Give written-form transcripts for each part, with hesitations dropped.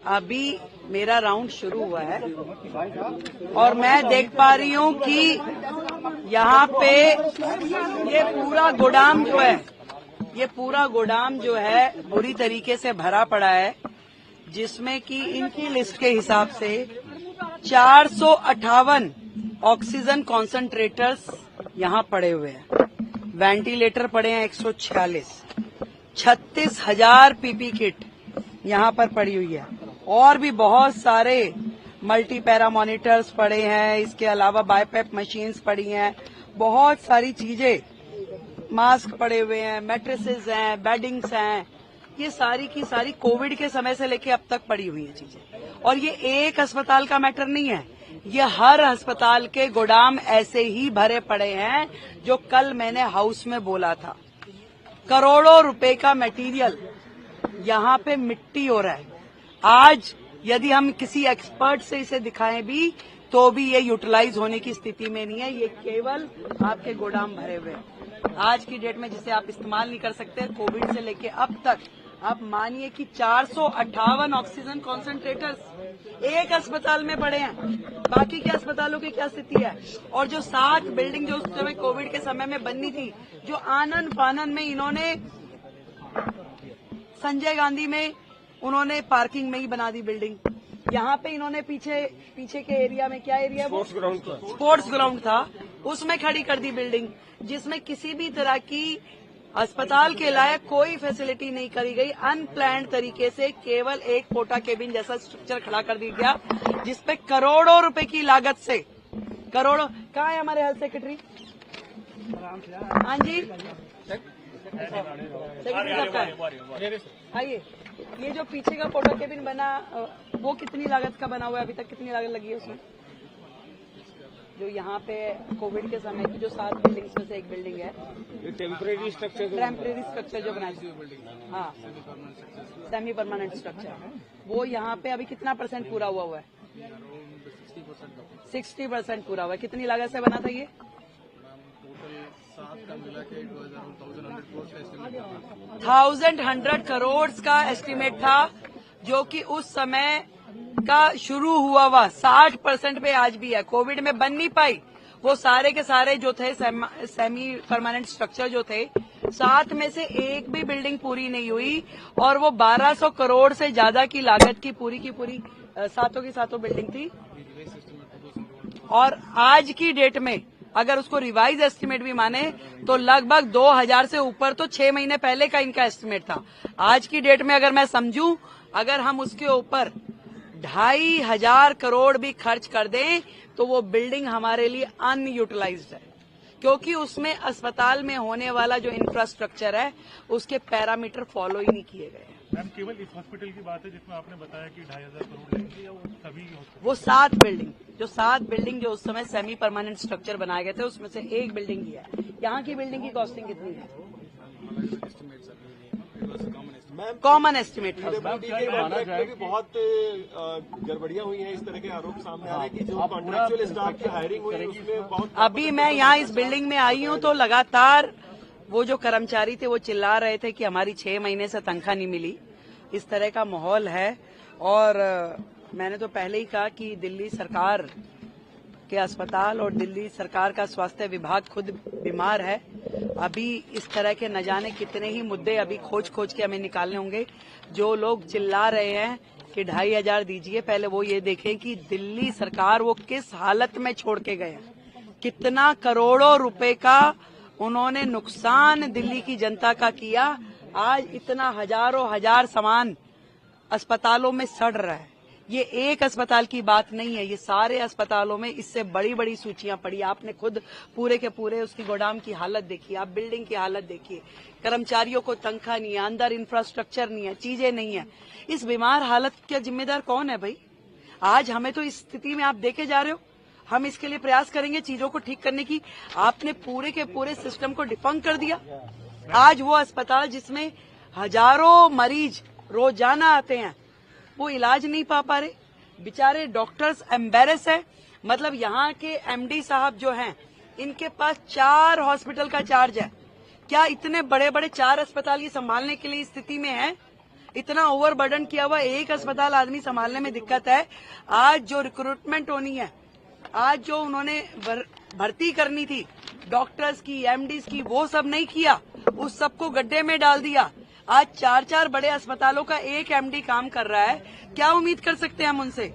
अभी मेरा राउंड शुरू हुआ है और मैं देख पा रही हूँ कि यहाँ पे ये पूरा गोदाम जो है बुरी तरीके से भरा पड़ा है, जिसमें कि इनकी लिस्ट के हिसाब से 458 ऑक्सीजन कॉन्सेंट्रेटर्स यहाँ पड़े हुए हैं, वेंटिलेटर पड़े हैं 146, 36,000 पीपी किट यहाँ पर पड़ी हुई है और भी बहुत सारे मल्टी पैरा मॉनिटर्स पड़े हैं। इसके अलावा बाईपेप मशीन्स पड़ी हैं, बहुत सारी चीजें, मास्क पड़े हुए हैं, मैट्रेसेस हैं, बेडिंग्स हैं, ये सारी की सारी कोविड के समय से लेके अब तक पड़ी हुई हैं चीजें। और ये एक अस्पताल का मैटर नहीं है, ये हर अस्पताल के गोदाम ऐसे ही भरे पड़े हैं। जो कल मैंने हाउस में बोला था, करोड़ों रुपए का मटेरियल यहाँ पे मिट्टी हो रहा है। आज यदि हम किसी एक्सपर्ट से इसे दिखाएं भी तो भी ये यूटिलाइज होने की स्थिति में नहीं है। ये केवल आपके गोदाम भरे हुए हैं आज की डेट में, जिसे आप इस्तेमाल नहीं कर सकते। कोविड से लेके अब तक आप मानिए कि 458 ऑक्सीजन कॉन्सेंट्रेटर्स एक अस्पताल में पड़े हैं। बाकी के अस्पतालों की क्या स्थिति है? और जो 7 बिल्डिंग जो उस समय कोविड के समय में बननी थी, जो आनन फानन में इन्होंने संजय गांधी में उन्होंने पार्किंग में ही बना दी बिल्डिंग। यहाँ पे इन्होंने पीछे के एरिया में, क्या एरिया वो स्पोर्ट्स ग्राउंड था, उसमें खड़ी कर दी बिल्डिंग, जिसमें किसी भी तरह की अस्पताल के लायक कोई फैसिलिटी नहीं करी गई। अनप्लान्ड तरीके से केवल एक पोटा केबिन जैसा स्ट्रक्चर खड़ा कर दिया गया, जिसपे करोड़ों रुपए की लागत से करोड़ों। कहाँ है हमारे हेल्थ सेक्रेटरी? हाँ जी, आइए। ये जो पीछे का पोटा केबिन बना, वो कितनी लागत का बना हुआ है? अभी तक कितनी लागत लगी है उसमें? जो यहाँ पे कोविड के समय की जो 7 बिल्डिंग्स में से एक बिल्डिंग है, टेम्परेरी स्ट्रक्चर जो बनाया, हाँ, सेमी परमानेंट स्ट्रक्चर, वो यहाँ पे अभी कितना % पूरा हुआ है? 60% पूरा हुआ है। कितनी लागत से बना था ये? 1,100 करोड़ का एस्टीमेट था, जो कि उस समय का शुरू हुआ 60% पे आज भी है। कोविड में बन नहीं पाई। वो सारे के सारे जो थे सेमी परमानेंट स्ट्रक्चर जो थे, 7 में से एक भी बिल्डिंग पूरी नहीं हुई और वो 1200 करोड़ से ज्यादा की लागत की पूरी 7 बिल्डिंग थी। और आज की डेट में अगर उसको रिवाइज एस्टीमेट भी माने तो लगभग 2000 से ऊपर तो 6 महीने पहले का इनका एस्टीमेट था। आज की डेट में अगर मैं समझूं, अगर हम उसके ऊपर 2,500 करोड़ भी खर्च कर दें तो वो बिल्डिंग हमारे लिए अनयूटिलाइज्ड है, क्योंकि उसमें अस्पताल में होने वाला जो इंफ्रास्ट्रक्चर है उसके पैरामीटर फॉलो ही नहीं किए गए हैं। मैम, केवल इस हॉस्पिटल की बात है जिसमें आपने बताया कि 2,500 करोड़ लगेंगे, या वो सभी वो 7 बिल्डिंग जो उस समय सेमी परमानेंट स्ट्रक्चर बनाए गए थे, उसमें से एक बिल्डिंग ही है। यहाँ की बिल्डिंग की कॉस्टिंग कितनी है? कॉमन एस्टिमेट था। बहुत गड़बड़ियां हुई हैं, इस तरह के आरोप सामने आ रहे हैं कि जो कॉन्ट्रैक्चुअल स्टाफ की हायरिंग हुई है उसमें बहुत। अभी मैं यहाँ इस बिल्डिंग में आई हूँ तो लगातार वो जो कर्मचारी थे वो चिल्ला रहे थे कि हमारी 6 महीने से तनख्वाह नहीं मिली। इस तरह का माहौल है। और मैंने तो पहले ही कहा कि दिल्ली सरकार के अस्पताल और दिल्ली सरकार का स्वास्थ्य विभाग खुद बीमार है। अभी इस तरह के न जाने कितने ही मुद्दे अभी खोज के हमें निकालने होंगे। जो लोग चिल्ला रहे हैं कि 2,500 दीजिए, पहले वो ये देखें कि दिल्ली सरकार वो किस हालत में छोड़ के गए हैं। कितना करोड़ों रुपए का उन्होंने नुकसान दिल्ली की जनता का किया। आज इतना हजार सामान अस्पतालों में सड़ रहा है। ये एक अस्पताल की बात नहीं है, ये सारे अस्पतालों में इससे बड़ी सूचियां पड़ी। आपने खुद पूरे के पूरे उसकी गोदाम की हालत देखी, आप बिल्डिंग की हालत देखिए। कर्मचारियों को तनख्वाह नहीं है, अंदर इंफ्रास्ट्रक्चर नहीं है, चीजें नहीं है। इस बीमार हालत का जिम्मेदार कौन है भाई? आज हमें तो इस स्थिति में आप देखे जा रहे हो। हम इसके लिए प्रयास करेंगे चीजों को ठीक करने की। आपने पूरे के पूरे सिस्टम को डिफंक कर दिया। आज वो अस्पताल जिसमें हजारों मरीज रोजाना आते हैं, वो इलाज नहीं पा रहे। बेचारे डॉक्टर्स एम्बेरस है। मतलब यहाँ के एमडी साहब जो हैं, इनके पास 4 हॉस्पिटल का चार्ज है। क्या इतने बड़े 4 अस्पताल ये संभालने के लिए स्थिति में है? इतना ओवरबर्डन किया हुआ, एक अस्पताल आदमी संभालने में दिक्कत है। आज जो रिक्रूटमेंट होनी है, आज जो उन्होंने भर्ती करनी थी डॉक्टर्स की, एमडीज की, वो सब नहीं किया, उस सबको गड्ढे में डाल दिया। आज 4-4 बड़े अस्पतालों का एक एमडी काम कर रहा है। क्या उम्मीद कर सकते हैं हम उनसे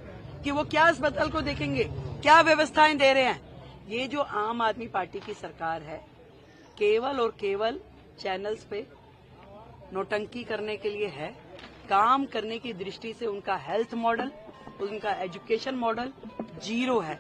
कि वो क्या अस्पताल को देखेंगे, क्या व्यवस्थाएं दे रहे हैं? ये जो आम आदमी पार्टी की सरकार है, केवल और केवल चैनल्स पे नौटंकी करने के लिए है। काम करने की दृष्टि से उनका हेल्थ मॉडल, उनका एजुकेशन मॉडल जीरो है।